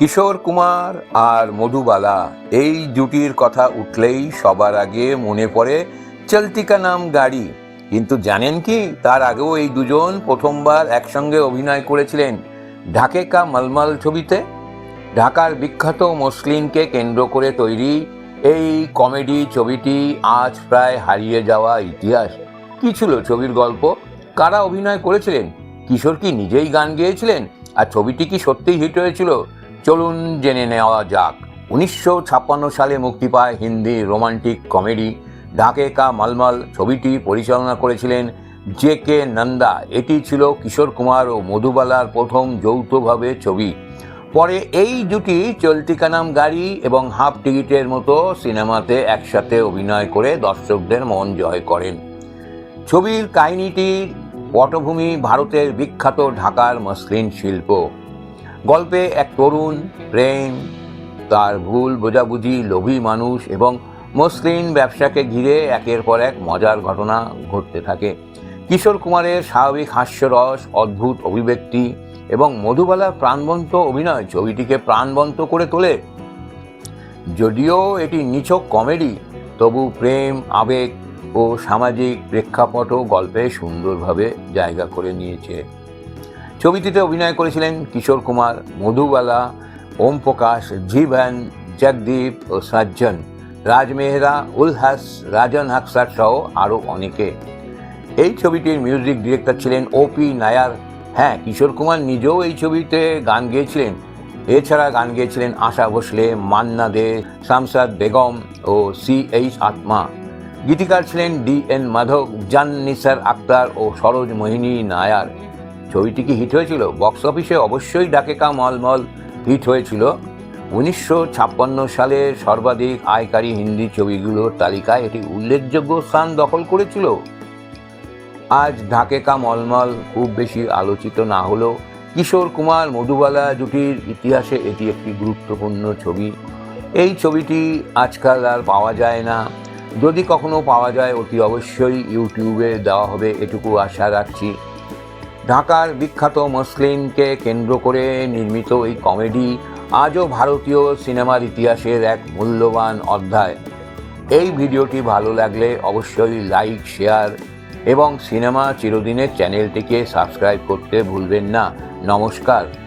কিশোর কুমার আর মধুবালা এই জুটির কথা উঠলেই সবার আগে মনে পড়ে চলতি কা নাম গাড়ি। কিন্তু জানেন কি, তার আগেও এই দুজন প্রথমবার একসঙ্গে অভিনয় করেছিলেন ঢাকে কা মলমল ছবিতে। ঢাকার বিখ্যাত মসলিনকে কেন্দ্র করে তৈরি এই কমেডি ছবিটি আজ প্রায় হারিয়ে যাওয়া ইতিহাস। কি ছিল ছবির গল্প? কারা অভিনয় করেছিলেন? কিশোর কি নিজেই গান গেয়েছিলেন? আর ছবিটি কি সত্যিই হিট হয়েছিল? চলুন জেনে নেওয়া যাক। 1956 সালে মুক্তি পায় হিন্দি রোমান্টিক কমেডি ঢাকে কা মলমল। ছবিটি পরিচালনা করেছিলেন জে.কে. নন্দা। এটি ছিল কিশোর কুমার ও মধুবালার প্রথম যৌথভাবে ছবি। পরে এই জুটি চলতি কা নাম গাড়ি এবং হাফ টিকিটের মতো সিনেমাতে একসাথে অভিনয় করে দর্শকদের মন জয় করেন। ছবির কাহিনীটির পটভূমি ভারতের বিখ্যাত ঢাকার মসলিন শিল্প। গল্পে এক তরুণ প্রেম, তার ভুল বোঝাবুঝি, লোভী মানুষ এবং মসলিন ব্যবসাকে ঘিরে একের পর এক মজার ঘটনা ঘটতে থাকে। কিশোর কুমারের স্বাভাবিক হাস্যরস, অদ্ভুত অভিব্যক্তি এবং মধুবালার প্রাণবন্ত অভিনয় ছবিটিকে প্রাণবন্ত করে তোলে। যদিও এটি নিছক কমেডি, তবু প্রেম, আবেগ ও সামাজিক প্রেক্ষাপটও গল্পে সুন্দরভাবে জায়গা করে নিয়েছে। ছবিটিতে অভিনয় করেছিলেন কিশোর কুমার, মধুবালা, ওম প্রকাশ, জীবন, জগদীপ ও সজ্জন, রাজ মেহরা, উলহাস, রাজন হাকসার সহ আরও অনেকে। এই ছবিটির মিউজিক ডিরেক্টর ছিলেন ও.পি. নায়ার। হ্যাঁ, কিশোর কুমার নিজেও এই ছবিতে গান গেয়েছিলেন। এছাড়া গান গেয়েছিলেন আশা ভোসলে, মান্না দে, শামসাদ বেগম ও সি.এইচ. আত্মা। গীতিকার ছিলেন ডি.এন. মাধব, জান নিসার আক্তার ও সরোজ মোহিনী নায়ার। ছবিটি কি হিট হয়েছিল? বক্স অফিসে অবশ্যই ঢাকে কা মলমল হিট হয়েছিল। 1956 সালের সর্বাধিক আয়কারী হিন্দি ছবিগুলোর তালিকায় এটি উল্লেখযোগ্য স্থান দখল করেছিল। আজ ঢাকে কা মলমল খুব বেশি আলোচিত না হলেও কিশোর কুমার মধুবালা জুটির ইতিহাসে এটি একটি গুরুত্বপূর্ণ ছবি। এই ছবিটি আজকাল আর পাওয়া যায় না। যদি কখনো পাওয়া যায় অতি অবশ্যই ইউটিউবে দেওয়া হবে, এটুকু আশা রাখছি। ঢাকার বিখ্যাত মসলিনকে কেন্দ্র করে নির্মিত এই কমেডি আজও ভারতীয় সিনেমার ইতিহাসের এক মূল্যবান অধ্যায়। এই ভিডিওটি ভালো লাগলে অবশ্যই লাইক, শেয়ার এবং সিনেমা চিরদিনের চ্যানেলটিকে সাবস্ক্রাইব করতে ভুলবেন না। নমস্কার।